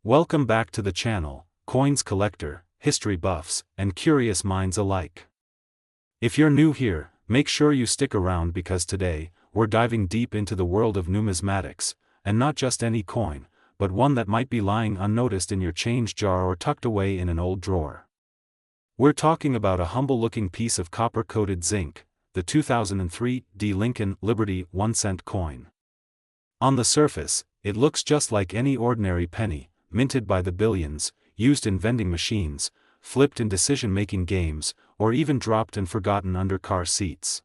Welcome back to the channel, coins collector, history buffs, and curious minds alike. If you're new here, make sure you stick around because today, we're diving deep into the world of numismatics, and not just any coin, but one that might be lying unnoticed in your change jar or tucked away in an old drawer. We're talking about a humble-looking piece of copper-coated zinc, the 2003 D. Lincoln Liberty 1-cent coin. On the surface, it looks just like any ordinary penny, minted by the billions, used in vending machines, flipped in decision-making games, or even dropped and forgotten under car seats.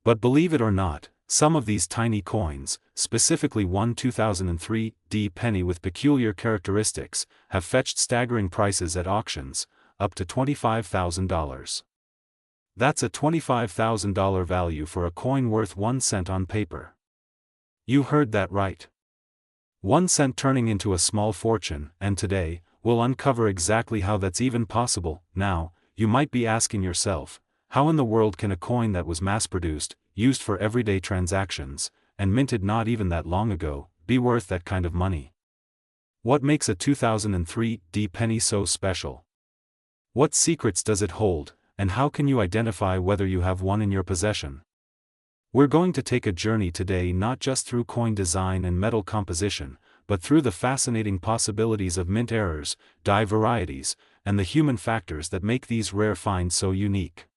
But believe it or not, some of these tiny coins, specifically one 2003 D penny with peculiar characteristics, have fetched staggering prices at auctions, up to $25,000. That's a $25,000 value for a coin worth 1 cent on paper. You heard that right. 1 cent turning into a small fortune, and today, we'll uncover exactly how that's even possible. Now, you might be asking yourself, how in the world can a coin that was mass-produced, used for everyday transactions, and minted not even that long ago, be worth that kind of money? What makes a 2003 D penny so special? What secrets does it hold, and how can you identify whether you have one in your possession? We're going to take a journey today not just through coin design and metal composition, but through the fascinating possibilities of mint errors, die varieties, and the human factors that make these rare finds so unique.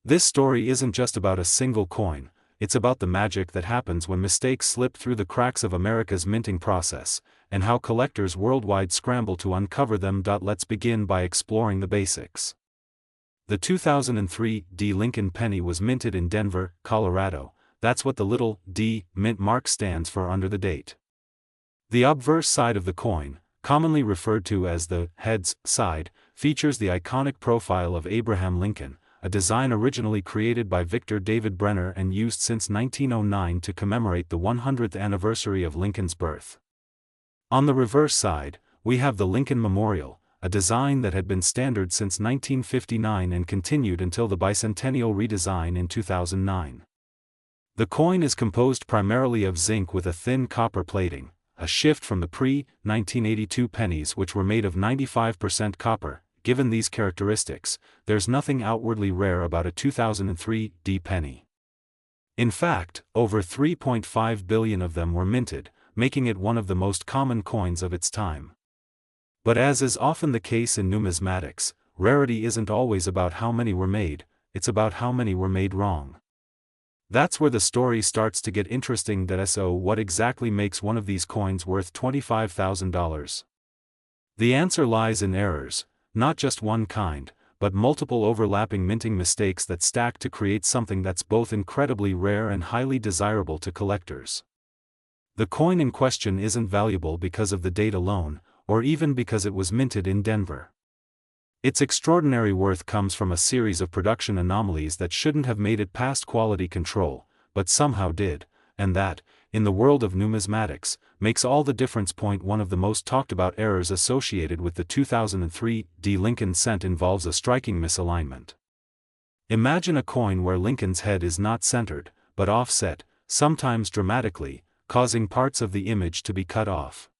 This story isn't just about a single coin, it's about the magic that happens when mistakes slip through the cracks of America's minting process, and how collectors worldwide scramble to uncover them. Let's begin by exploring the basics. The 2003 D. Lincoln penny was minted in Denver, Colorado. That's what the little D mint mark stands for under the date. The obverse side of the coin, commonly referred to as the heads side, features the iconic profile of Abraham Lincoln, a design originally created by Victor David Brenner and used since 1909 to commemorate the 100th anniversary of Lincoln's birth. On the reverse side, we have the Lincoln Memorial, a design that had been standard since 1959 and continued until the bicentennial redesign in 2009. The coin is composed primarily of zinc with a thin copper plating, a shift from the pre-1982 pennies which were made of 95% copper. Given these characteristics, there's nothing outwardly rare about a 2003 D penny. In fact, over 3.5 billion of them were minted, making it one of the most common coins of its time. But as is often the case in numismatics, rarity isn't always about how many were made, it's about how many were made wrong. That's where the story starts to get interesting. So what exactly makes one of these coins worth $25,000? The answer lies in errors, not just one kind, but multiple overlapping minting mistakes that stack to create something that's both incredibly rare and highly desirable to collectors. The coin in question isn't valuable because of the date alone, or even because it was minted in Denver. Its extraordinary worth comes from a series of production anomalies that shouldn't have made it past quality control, but somehow did, and that, in the world of numismatics, makes all the difference. One of the most talked about errors associated with the 2003 D. Lincoln cent involves a striking misalignment. Imagine a coin where Lincoln's head is not centered, but offset, sometimes dramatically, causing parts of the image to be cut off.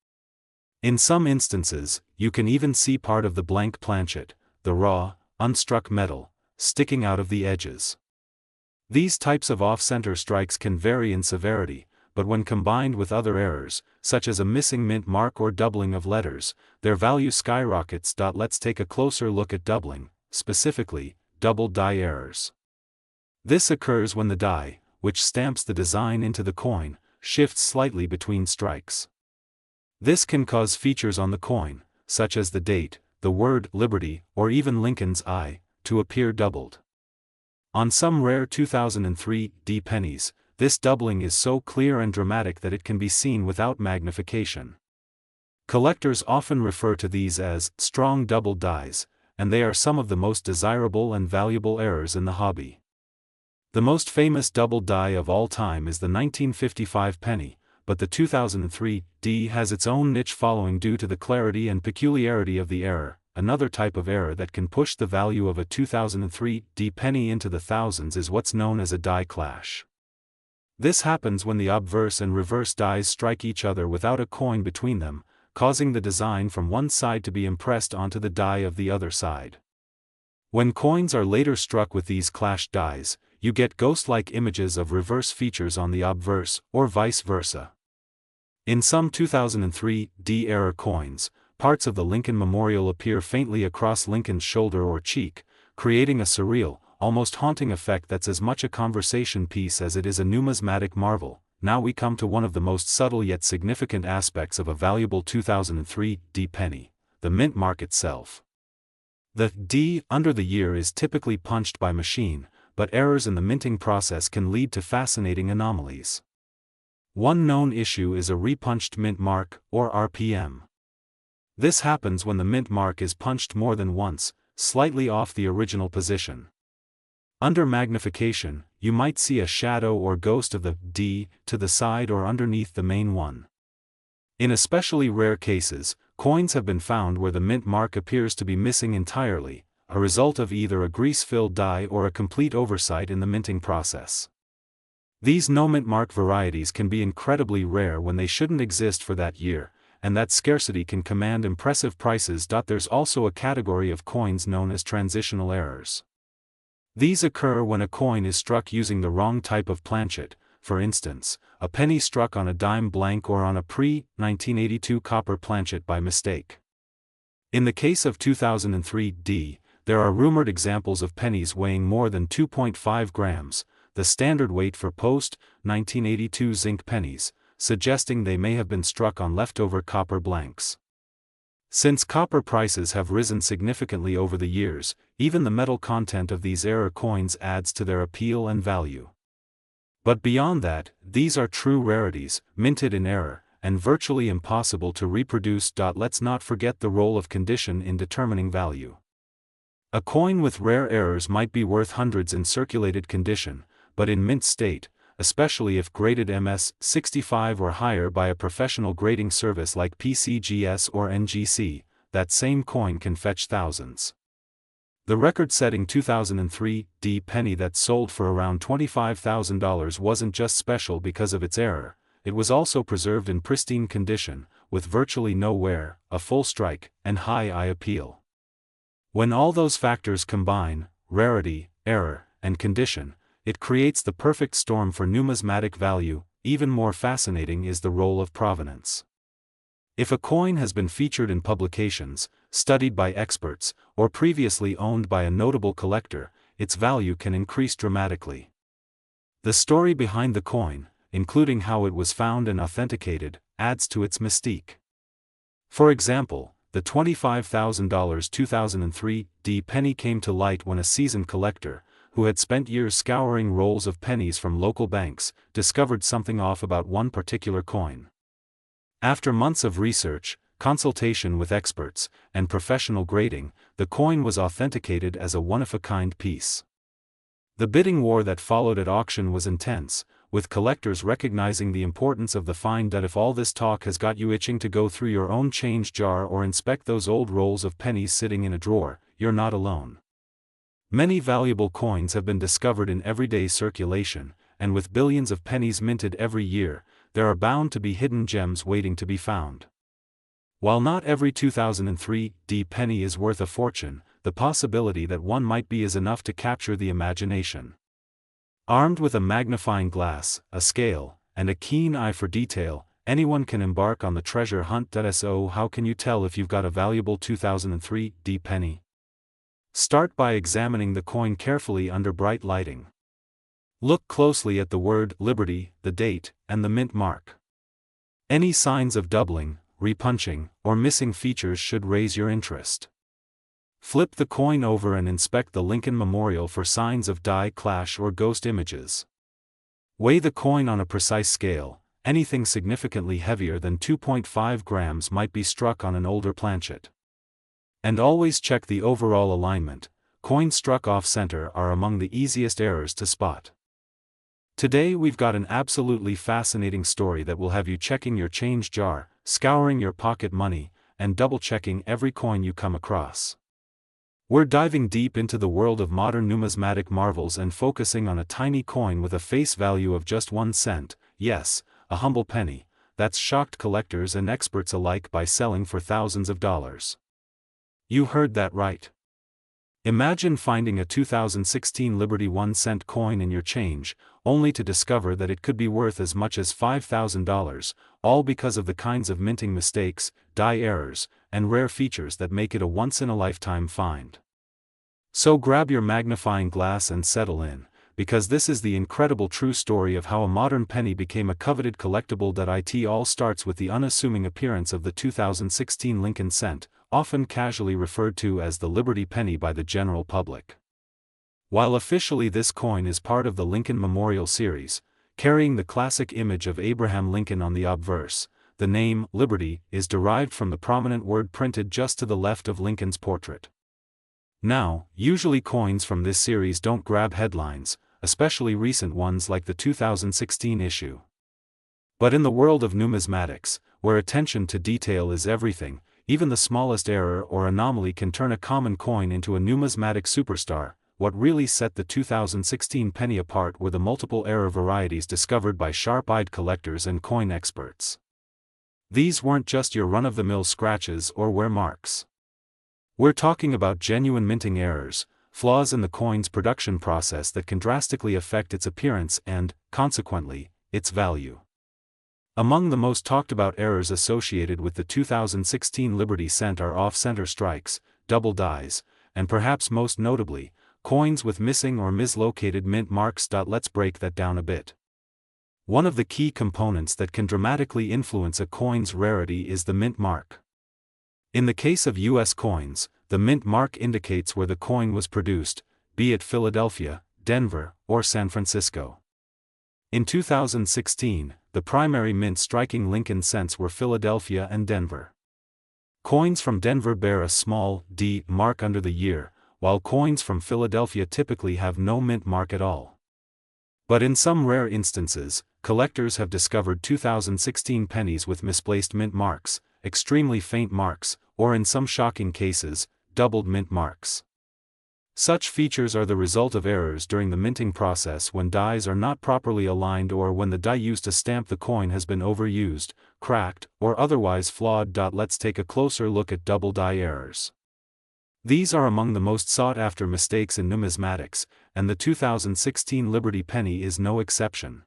In some instances, you can even see part of the blank planchet, the raw, unstruck metal, sticking out of the edges. These types of off-center strikes can vary in severity, but when combined with other errors, such as a missing mint mark or doubling of letters, their value skyrockets. Let's take a closer look at doubling, specifically, double die errors. This occurs when the die, which stamps the design into the coin, shifts slightly between strikes. This can cause features on the coin, such as the date, the word Liberty, or even Lincoln's eye, to appear doubled. On some rare 2003 D pennies, this doubling is so clear and dramatic that it can be seen without magnification. Collectors often refer to these as strong double dies, and they are some of the most desirable and valuable errors in the hobby. The most famous double die of all time is the 1955 penny, but the 2003 D has its own niche following due to the clarity and peculiarity of the error. Another type of error that can push the value of a 2003 D penny into the thousands is what's known as a die clash. This happens when the obverse and reverse dies strike each other without a coin between them, causing the design from one side to be impressed onto the die of the other side. When coins are later struck with these clashed dies, you get ghost-like images of reverse features on the obverse, or vice versa. In some 2003 D-era coins, parts of the Lincoln Memorial appear faintly across Lincoln's shoulder or cheek, creating a surreal, almost haunting effect that's as much a conversation piece as it is a numismatic marvel. Now we come to one of the most subtle yet significant aspects of a valuable 2003 D penny, the mint mark itself. The D under the year is typically punched by machine, but errors in the minting process can lead to fascinating anomalies. One known issue is a repunched mint mark, or RPM. This happens when the mint mark is punched more than once, slightly off the original position. Under magnification, you might see a shadow or ghost of the D to the side or underneath the main one. In especially rare cases, coins have been found where the mint mark appears to be missing entirely, a result of either a grease-filled die or a complete oversight in the minting process. These no-mint mark varieties can be incredibly rare when they shouldn't exist for that year, and that scarcity can command impressive prices. There's also a category of coins known as transitional errors. These occur when a coin is struck using the wrong type of planchet, for instance, a penny struck on a dime blank or on a pre-1982 copper planchet by mistake. In the case of 2003 D, there are rumored examples of pennies weighing more than 2.5 grams, the standard weight for post-1982 zinc pennies, suggesting they may have been struck on leftover copper blanks. Since copper prices have risen significantly over the years, even the metal content of these error coins adds to their appeal and value. But beyond that, these are true rarities, minted in error, and virtually impossible to reproduce. Let's not forget the role of condition in determining value. A coin with rare errors might be worth hundreds in circulated condition, but in mint state, especially if graded MS-65 or higher by a professional grading service like PCGS or NGC, that same coin can fetch thousands. The record-setting 2003 D penny that sold for around $25,000 wasn't just special because of its error, it was also preserved in pristine condition, with virtually no wear, a full strike, and high eye appeal. When all those factors combine, rarity, error, and condition, it creates the perfect storm for numismatic value. Even more fascinating is the role of provenance. If a coin has been featured in publications, studied by experts, or previously owned by a notable collector, its value can increase dramatically. The story behind the coin, including how it was found and authenticated, adds to its mystique. For example, the $25,000 2003 D penny came to light when a seasoned collector, who had spent years scouring rolls of pennies from local banks, discovered something off about one particular coin. After months of research, consultation with experts, and professional grading, the coin was authenticated as a one-of-a-kind piece. The bidding war that followed at auction was intense, with collectors recognizing the importance of the find. If all this talk has got you itching to go through your own change jar or inspect those old rolls of pennies sitting in a drawer, you're not alone. Many valuable coins have been discovered in everyday circulation, and with billions of pennies minted every year, there are bound to be hidden gems waiting to be found. While not every 2003 D penny is worth a fortune, the possibility that one might be is enough to capture the imagination. Armed with a magnifying glass, a scale, and a keen eye for detail, anyone can embark on the treasure hunt. So how can you tell if you've got a valuable 2003 D penny? Start by examining the coin carefully under bright lighting. Look closely at the word Liberty, the date, and the mint mark. Any signs of doubling, repunching, or missing features should raise your interest. Flip the coin over and inspect the Lincoln Memorial for signs of die clash or ghost images. Weigh the coin on a precise scale. Anything significantly heavier than 2.5 grams might be struck on an older planchet. And always check the overall alignment. Coins struck off-center are among the easiest errors to spot. Today we've got an absolutely fascinating story that will have you checking your change jar, scouring your pocket money, and double-checking every coin you come across. We're diving deep into the world of modern numismatic marvels and focusing on a tiny coin with a face value of just 1 cent, yes, a humble penny, that's shocked collectors and experts alike by selling for thousands of dollars. You heard that right. Imagine finding a 2016 Liberty 1-cent coin in your change, only to discover that it could be worth as much as $5,000, all because of the kinds of minting mistakes, die errors, and rare features that make it a once-in-a-lifetime find. So grab your magnifying glass and settle in, because this is the incredible true story of how a modern penny became a coveted collectible. It all starts with the unassuming appearance of the 2016 Lincoln cent, often casually referred to as the Liberty penny by the general public. While officially this coin is part of the Lincoln Memorial series, carrying the classic image of Abraham Lincoln on the obverse, the name Liberty is derived from the prominent word printed just to the left of Lincoln's portrait. Now, usually coins from this series don't grab headlines, especially recent ones like the 2016 issue. But in the world of numismatics, where attention to detail is everything, even the smallest error or anomaly can turn a common coin into a numismatic superstar. What really set the 2016 penny apart were the multiple error varieties discovered by sharp-eyed collectors and coin experts. These weren't just your run-of-the-mill scratches or wear marks. We're talking about genuine minting errors, flaws in the coin's production process that can drastically affect its appearance and, consequently, its value. Among the most talked about errors associated with the 2016 Liberty cent are off-center strikes, double dies, and perhaps most notably, coins with missing or mislocated mint marks. Let's break that down a bit. One of the key components that can dramatically influence a coin's rarity is the mint mark. In the case of U.S. coins, the mint mark indicates where the coin was produced, be it Philadelphia, Denver, or San Francisco. In 2016, the primary mints striking Lincoln cents were Philadelphia and Denver. Coins from Denver bear a small D mark under the year, while coins from Philadelphia typically have no mint mark at all. But in some rare instances, collectors have discovered 2016 pennies with misplaced mint marks, extremely faint marks, or in some shocking cases, doubled mint marks. Such features are the result of errors during the minting process when dies are not properly aligned or when the die used to stamp the coin has been overused, cracked, or otherwise flawed. Let's take a closer look at double die errors. These are among the most sought-after mistakes in numismatics, and the 2016 Liberty penny is no exception.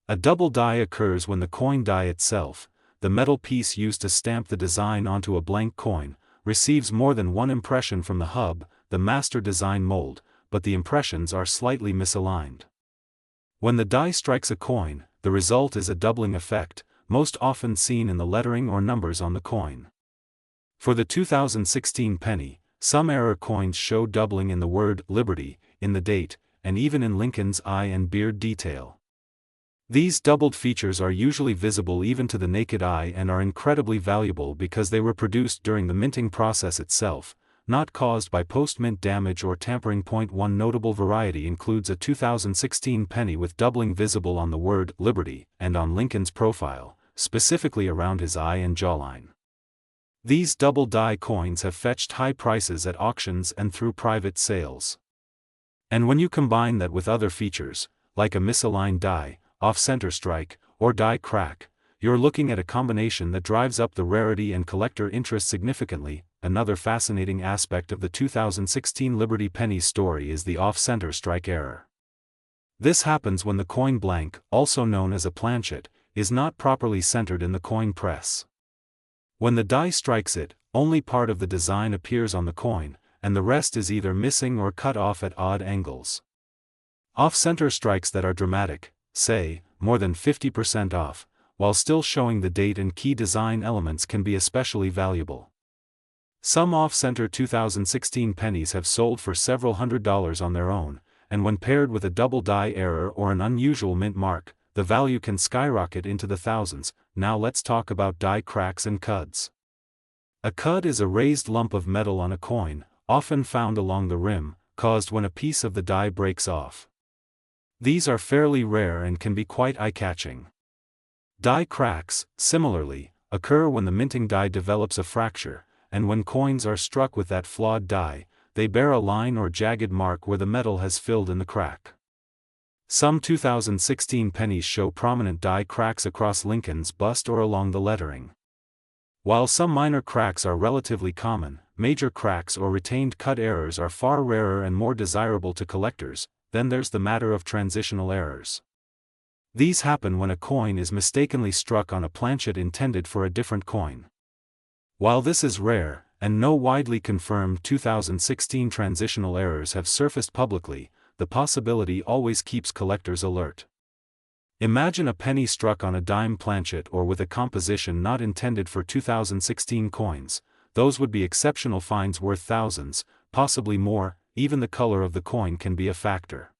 A double die occurs when the coin die itself, the metal piece used to stamp the design onto a blank coin, receives more than one impression from the hub, the master design mold, but the impressions are slightly misaligned. When the die strikes a coin, the result is a doubling effect, most often seen in the lettering or numbers on the coin. For the 2016 penny, some error coins show doubling in the word Liberty, in the date, and even in Lincoln's eye and beard detail. These doubled features are usually visible even to the naked eye and are incredibly valuable because they were produced during the minting process itself, not caused by post-mint damage or tampering. One notable variety includes a 2016 penny with doubling visible on the word Liberty and on Lincoln's profile, specifically around his eye and jawline. These double die coins have fetched high prices at auctions and through private sales. And when you combine that with other features, like a misaligned die, off-center strike, or die crack, you're looking at a combination that drives up the rarity and collector interest significantly. Another fascinating aspect of the 2016 Liberty penny's story is the off-center strike error. This happens when the coin blank, also known as a planchet, is not properly centered in the coin press. When the die strikes it, only part of the design appears on the coin, and the rest is either missing or cut off at odd angles. Off-center strikes that are dramatic, say, more than 50% off, while still showing the date and key design elements can be especially valuable. Some off-center 2016 pennies have sold for several $100s on their own, and when paired with a double die error or an unusual mint mark, the value can skyrocket into the thousands. Now let's talk about die cracks and cuds. A cud is a raised lump of metal on a coin, often found along the rim, caused when a piece of the die breaks off. These are fairly rare and can be quite eye-catching. Die cracks, similarly, occur when the minting die develops a fracture, and when coins are struck with that flawed die, they bear a line or jagged mark where the metal has filled in the crack. Some 2016 pennies show prominent die cracks across Lincoln's bust or along the lettering. While some minor cracks are relatively common, major cracks or retained cut errors are far rarer and more desirable to collectors. Then there's the matter of transitional errors. These happen when a coin is mistakenly struck on a planchet intended for a different coin. While this is rare, and no widely confirmed 2016 transitional errors have surfaced publicly, the possibility always keeps collectors alert. Imagine a penny struck on a dime planchet or with a composition not intended for 2016 coins. Those would be exceptional finds worth thousands, possibly more. Even the color of the coin can be a factor.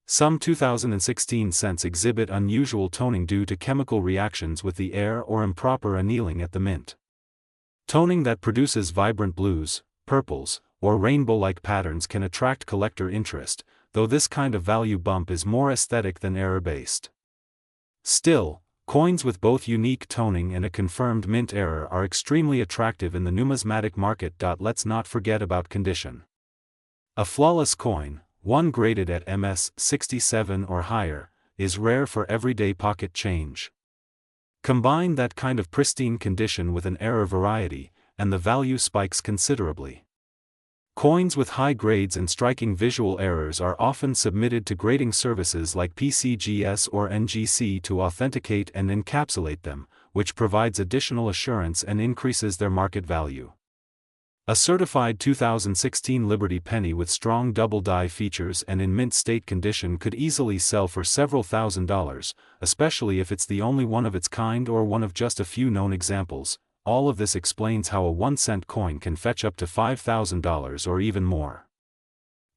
Some 2016 cents exhibit unusual toning due to chemical reactions with the air or improper annealing at the mint. Toning that produces vibrant blues, purples, or rainbow-like patterns can attract collector interest, though this kind of value bump is more aesthetic than error-based. Still, coins with both unique toning and a confirmed mint error are extremely attractive in the numismatic market. Let's not forget about condition. A flawless coin, one graded at MS 67 or higher, is rare for everyday pocket change. Combine that kind of pristine condition with an error variety, and the value spikes considerably. Coins with high grades and striking visual errors are often submitted to grading services like PCGS or NGC to authenticate and encapsulate them, which provides additional assurance and increases their market value. A certified 2016 Liberty penny with strong double die features and in mint state condition could easily sell for several $1,000s, especially if it's the only one of its kind or one of just a few known examples. All of this explains how a 1-cent coin can fetch up to $5,000 or even more.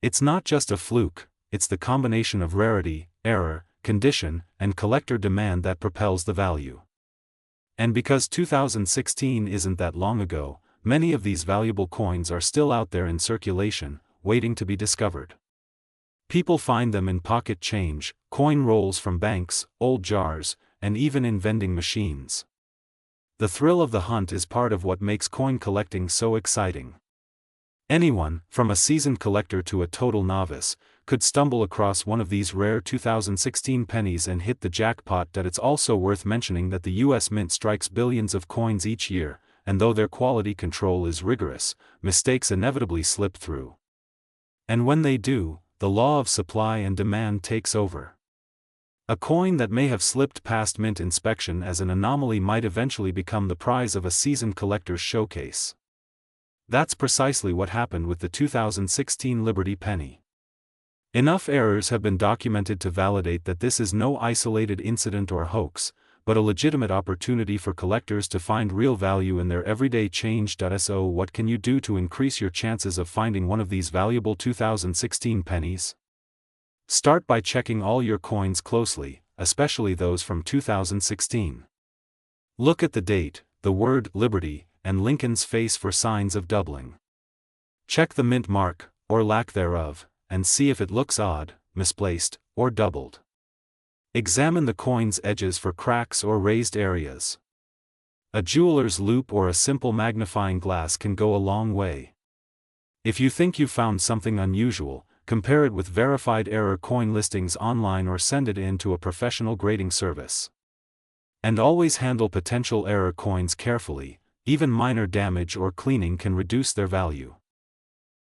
It's not just a fluke, it's the combination of rarity, error, condition, and collector demand that propels the value. And because 2016 isn't that long ago, many of these valuable coins are still out there in circulation, waiting to be discovered. People find them in pocket change, coin rolls from banks, old jars, and even in vending machines. The thrill of the hunt is part of what makes coin collecting so exciting. Anyone, from a seasoned collector to a total novice, could stumble across one of these rare 2016 pennies and hit the jackpot. It's also worth mentioning that the US Mint strikes billions of coins each year, and though their quality control is rigorous, mistakes inevitably slip through. And when they do, the law of supply and demand takes over. A coin that may have slipped past mint inspection as an anomaly might eventually become the prize of a seasoned collector's showcase. That's precisely what happened with the 2016 Liberty penny. Enough errors have been documented to validate that this is no isolated incident or hoax, but a legitimate opportunity for collectors to find real value in their everyday change. So what can you do to increase your chances of finding one of these valuable 2016 pennies? Start by checking all your coins closely, especially those from 2016. Look at the date, the word Liberty, and Lincoln's face for signs of doubling. Check the mint mark, or lack thereof, and see if it looks odd, misplaced, or doubled. Examine the coin's edges for cracks or raised areas. A jeweler's loupe or a simple magnifying glass can go a long way. If you think you found something unusual, compare it with verified error coin listings online or send it in to a professional grading service. And always handle potential error coins carefully. Even minor damage or cleaning can reduce their value.